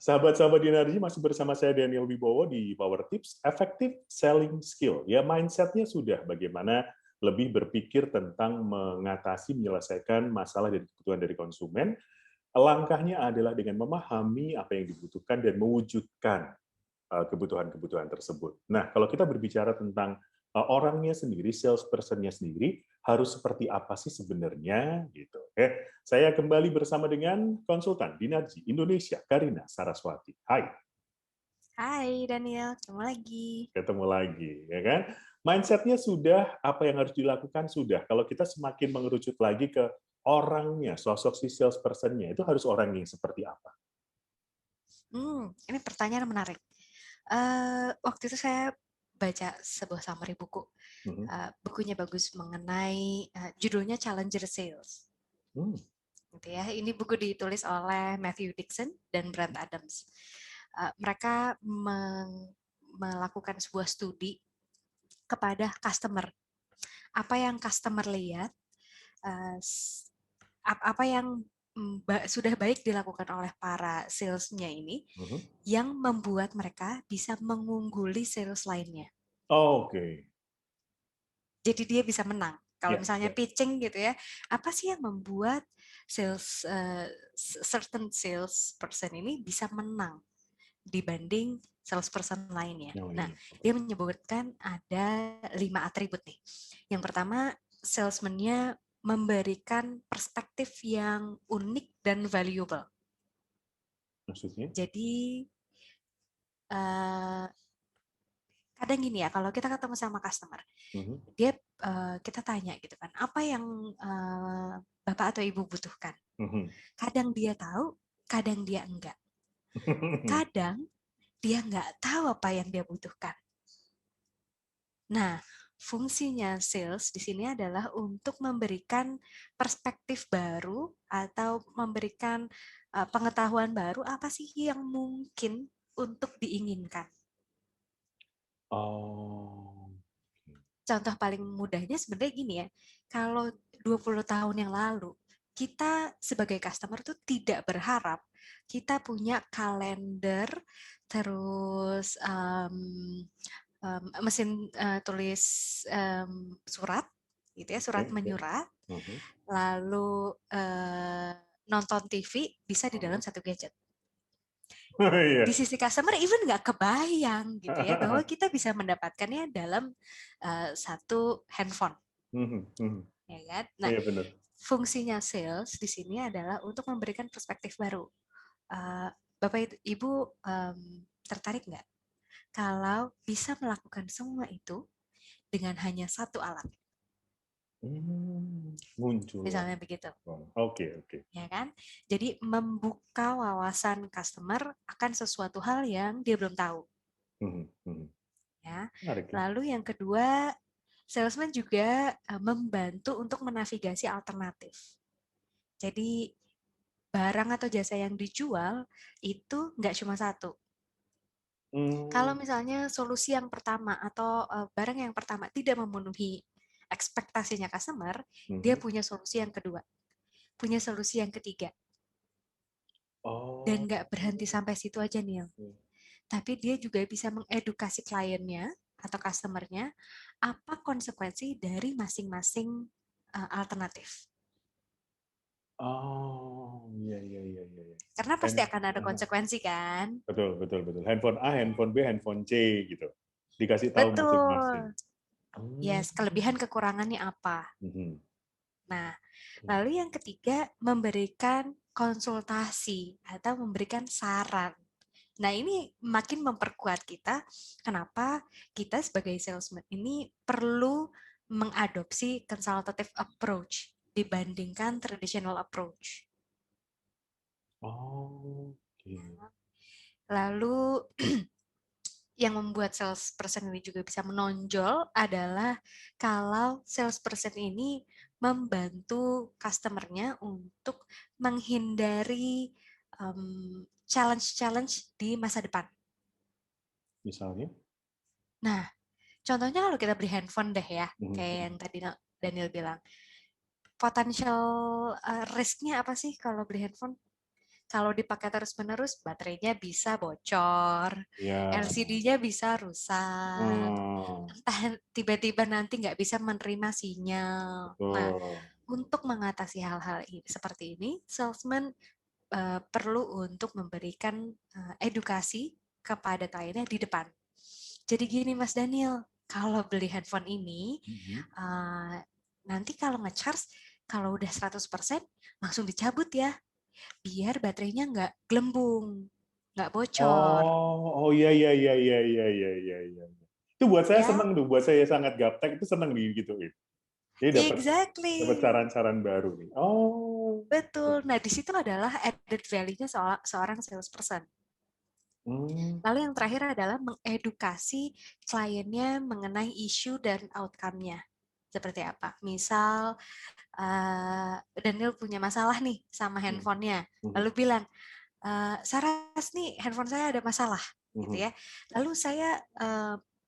Sahabat-sahabat Dinarji, masih bersama saya Daniel Wibowo di Power Tips, Effective Selling Skill. Ya, mindset-nya sudah bagaimana lebih berpikir tentang mengatasi, menyelesaikan masalah dan kebutuhan dari konsumen. Langkahnya adalah dengan memahami apa yang dibutuhkan dan mewujudkan kebutuhan-kebutuhan tersebut. Nah, kalau kita berbicara tentang orangnya sendiri, salesperson-nya sendiri, harus seperti apa sih sebenarnya gitu. Saya kembali bersama dengan konsultan Dinarji Indonesia, Karina Saraswati. Hai, Hai Daniel, ketemu lagi. ketemu lagi, ya kan? Mindset-nya sudah, apa yang harus dilakukan sudah. Kalau kita semakin mengerucut lagi ke orangnya, sosok si salesperson-nya, itu harus orang yang seperti apa? Ini pertanyaan menarik. Waktu itu saya baca sebuah summary buku. Mhm. Bukunya bagus mengenai judulnya Challenger Sales. Hmm. Gitu ya. Ini buku ditulis oleh Matthew Dixon dan Brent Adams. Mereka melakukan sebuah studi kepada customer. Apa yang customer lihat, uh, apa yang sudah baik dilakukan oleh para salesnya ini Mhm. yang membuat mereka bisa mengungguli sales lainnya. Oke. Jadi dia bisa menang. Kalau Ya, misalnya ya. pitching gitu ya, apa sih yang membuat sales certain sales person ini bisa menang dibanding salesperson lainnya? Oh, Nah, iya. dia menyebutkan ada 5 atribut nih. Yang pertama, salesman-nya memberikan perspektif yang unik dan valuable. Maksudnya? Jadi eh, kadang gini ya, kalau kita ketemu sama customer, Mhm. dia kita tanya gitu kan, apa yang bapak atau ibu butuhkan? Mhm. Kadang dia tahu, kadang dia enggak. Kadang dia enggak tahu apa yang dia butuhkan. Nah, fungsinya sales di sini adalah untuk memberikan perspektif baru atau memberikan pengetahuan baru apa sih yang mungkin untuk diinginkan. Oh. Contoh paling mudahnya sebenarnya gini ya, kalau 20 tahun yang lalu, kita sebagai customer tuh tidak berharap kita punya kalender, terus mesin tulis surat, gitu ya, Oke, surat oke. menyurat, Mhm. lalu nonton TV bisa di dalam Mhm. satu gadget. Oh, Di iya. sisi customer even nggak kebayang gitu ya bahwa kita bisa mendapatkannya dalam satu handphone, Mhm, mhm. ya kan? Nah, Iya, benar. fungsinya sales di sini adalah untuk memberikan perspektif baru. Uh, Bapak Ibu tertarik nggak kalau bisa melakukan semua itu dengan hanya satu alat, Muncul misalnya lagi. begitu, Oh, oke, oke. ya kan? Jadi membuka wawasan customer akan sesuatu hal yang dia belum tahu, Mhm, mhm. ya. Menarik ya. Lalu yang kedua, salesman juga membantu untuk menavigasi alternatif. Jadi barang atau jasa yang dijual itu nggak cuma satu. Kalau Mmm, misalnya solusi yang pertama atau barang yang pertama tidak memenuhi ekspektasinya customer, dia mhm. punya solusi yang kedua, punya solusi yang ketiga, dan Oh, nggak berhenti sampai situ aja nih. oke. Tapi dia juga bisa mengedukasi kliennya atau customernya apa konsekuensi dari masing-masing alternatif. Oh, iya, iya, iya, iya, iya. Karena pasti akan ada Heeh. konsekuensi kan? Betul, betul, betul. Handphone A, Ya. handphone B, handphone C gitu. Dikasih tahu masing-masing. Betul. Mmm. Yes, kelebihan kekurangannya apa? Mhm. Nah, Oke. lalu yang ketiga, memberikan konsultasi atau memberikan saran. Nah, ini makin memperkuat kita kenapa kita sebagai salesman ini perlu mengadopsi consultative approach dibandingkan traditional approach. Oke. Lalu yang membuat salesperson ini juga bisa menonjol adalah kalau salesperson ini membantu customernya untuk menghindari challenge-challenge di masa depan. Misalnya? Nah, contohnya kalau kita beli handphone deh ya, Mhm, kayak yang mhm. tadi Daniel bilang, potential risk-nya apa sih kalau beli handphone? Kalau dipakai terus-menerus, baterainya bisa bocor, Ya. LCD-nya bisa rusak, Hmm, entah tiba-tiba nanti nggak bisa menerima sinyal. Nah, betul. untuk mengatasi hal-hal seperti ini, salesman perlu untuk memberikan edukasi kepada kliennya di depan. Jadi gini Mas Daniel, kalau beli handphone ini, Mhm. nanti kalau nge-charge, kalau udah 100% langsung dicabut ya, biar baterainya nggak gelembung, nggak bocor. Oh iya iya iya iya iya iya iya iya. Itu buat saya Ya, seneng tuh, buat saya sangat gaptek itu seneng gitu. Jadi dapat exactly. saran-saran baru nih. Oh. Betul. Nah, di situ adalah added value-nya seorang salesperson. Hmm. Lalu yang terakhir adalah mengedukasi kliennya mengenai isu dan outcome-nya. Seperti apa? Misal, Daniel punya masalah nih sama Hmm. handphonenya. Hmm. Lalu bilang, Saras nih, handphone saya ada masalah. Gitu Hmm. ya. Lalu saya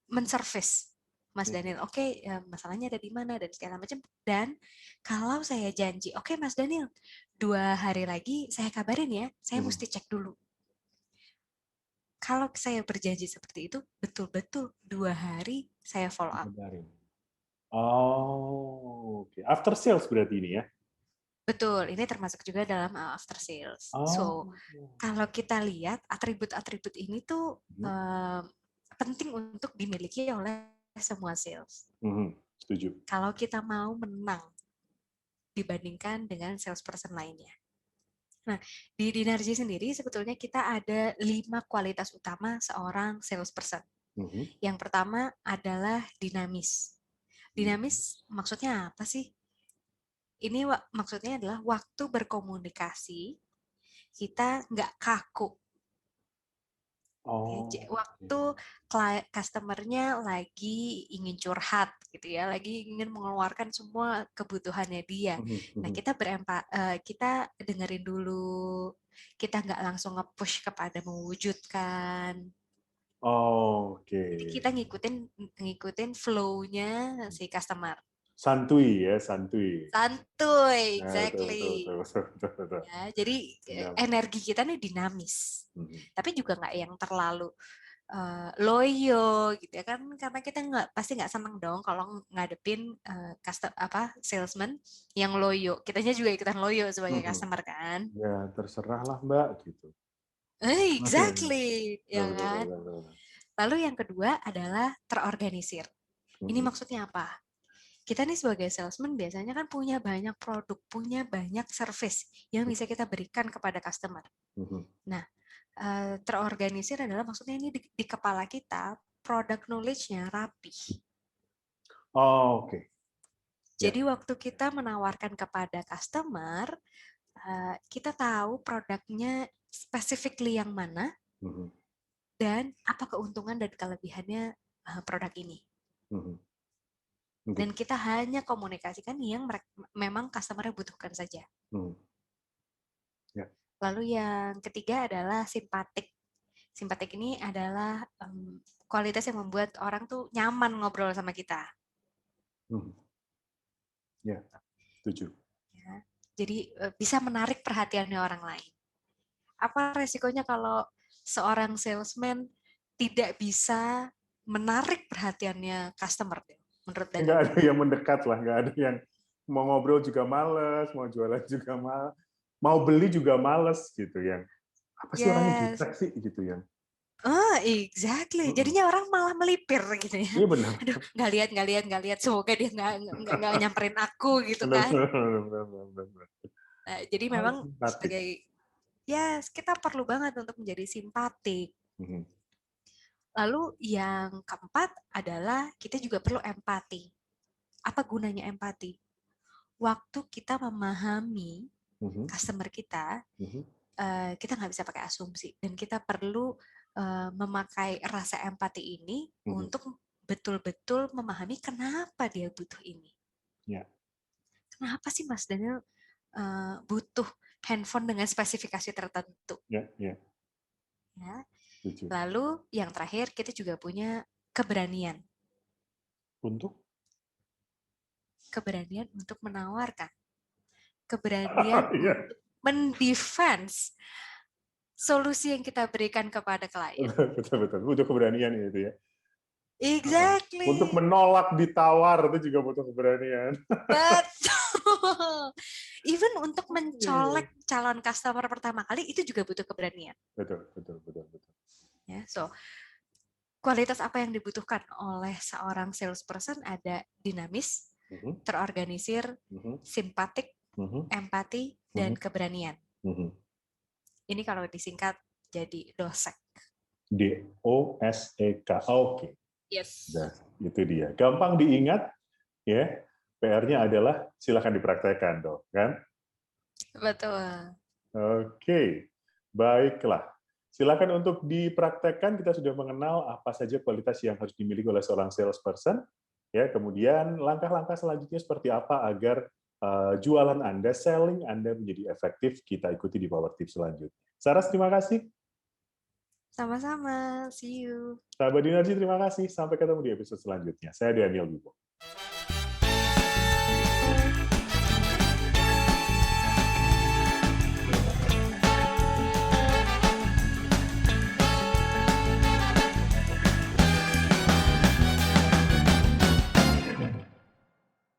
menservis Mas Hmm. Daniel, oke, masalahnya ada di mana dan segala macam. Dan kalau saya janji, oke Mas Daniel, 2 hari lagi saya kabarin ya, saya Hmm. mesti cek dulu. Kalau saya berjanji seperti itu, betul-betul 2 hari saya follow up. Kabarin. Oh, oke. After sales berarti ini ya? Betul, ini termasuk juga dalam after sales. So, Oh. kalau kita lihat atribut-atribut ini tuh Hmm. penting untuk dimiliki oleh semua sales. Hmm. Setuju. Kalau kita mau menang dibandingkan dengan salesperson lainnya. Nah, di Dinarji sendiri sebetulnya kita ada 5 kualitas utama seorang salesperson. Hmm. Yang pertama adalah dinamis. Hmm. Dinamis maksudnya apa sih? Ini maksudnya adalah waktu berkomunikasi kita nggak kaku. Oh, oke. Waktu customer-nya lagi ingin curhat gitu ya, lagi ingin mengeluarkan semua kebutuhannya dia. Hmm. Nah, Hmm. kita dengerin dulu, kita nggak langsung nge-push kepada mewujudkan. Oke. Jadi kita ngikutin ngikutin flow-nya si customer. Santuy ya, santuy. Santuy, Nah, betul, betul, exactly. betul, betul, betul, betul. Ya, jadi Benar. energi kita nih dinamis. Hmm. Tapi juga nggak yang terlalu loyo gitu ya kan, karena kita pasti nggak seneng dong kalau ngadepin salesman yang loyo. Kitanya juga ikutan loyo sebagai Hmm. customer kan. Ya, terserahlah Mbak gitu. Exactly, Betul, ya betul, kan. betul, betul. Lalu yang kedua adalah terorganisir. Ini Hmm. maksudnya apa? Kita nih sebagai salesman biasanya kan punya banyak produk, punya banyak service yang bisa kita berikan kepada customer. Hmm. Nah, terorganisir adalah maksudnya ini di kepala kita product knowledge-nya rapi. Oh, oke. Ya. Jadi waktu kita menawarkan kepada customer, kita tahu produknya specifically yang mana Hmm. dan apa keuntungan dan kelebihannya produk ini. Hmm. Oke. Dan kita hanya komunikasikan yang memang customer butuhkan saja. Hmm. Ya. Lalu yang ketiga adalah simpatik. Simpatik ini adalah kualitas yang membuat orang tuh nyaman ngobrol sama kita. Hmm. Ya, setuju. Ya. Jadi bisa menarik perhatiannya orang lain. Apa resikonya kalau seorang salesman tidak bisa menarik perhatiannya customer, menurut Nggak Daniel? ada yang mendekat lah, nggak ada yang mau ngobrol juga males, mau jualan juga males, mau beli juga males gitu yang apa sih orangnya Yes. jutek sih gitu yang. Exactly. Mm-mm. Jadinya orang malah melipir gitu ya. Iya benar. Aduh, nggak lihat, nggak lihat, nggak lihat. Semoga dia nggak nyamperin aku gitu Benar, kan. benar, benar, benar, benar. Nah, jadi Oh, memang simpatik. sebagai ya kita perlu banget untuk menjadi simpatik. Mhm. Lalu yang keempat adalah kita juga perlu empati. Apa gunanya empati? Waktu kita memahami Mhm. customer kita, Mhm. kita nggak bisa pakai asumsi dan kita perlu memakai rasa empati ini Mhm. untuk betul-betul memahami kenapa dia butuh ini. Ya, Kenapa sih Mas Daniel butuh handphone dengan spesifikasi tertentu? ya, ya, Ya. setuju. Lalu yang terakhir kita juga punya keberanian, Untuk keberanian untuk menawarkan, keberanian iya, mendefense solusi yang kita berikan kepada klien. Betul, betul. Butuh keberanian itu ya. Untuk Exactly. menolak ditawar itu juga butuh keberanian. Betul. Even untuk Iya, iya, iya. mencolek calon customer pertama kali itu juga butuh keberanian. Betul, betul, betul, betul. Ya, so kualitas apa yang dibutuhkan oleh seorang salesperson ada dinamis, Mhm, terorganisir, mhm, simpatik, mhm, empati, dan mhm, keberanian. mhm. Ini kalau disingkat jadi DOSEK. DOSEK. Oke. Yes. Nah, itu dia. Gampang diingat, ya. PR-nya adalah silakan dipraktekkan, dong, kan? Betul. Oke, baiklah. Silakan untuk dipraktekkan. Kita sudah mengenal apa saja kualitas yang harus dimiliki oleh seorang salesperson. Ya, kemudian langkah-langkah selanjutnya seperti apa agar jualan Anda, selling Anda menjadi efektif. Kita ikuti di Power Tips selanjutnya. Saras, terima kasih. Sama-sama. See you. Sahabat Dinergi, terima kasih. Sampai ketemu di episode selanjutnya. Saya Daniel Wibo.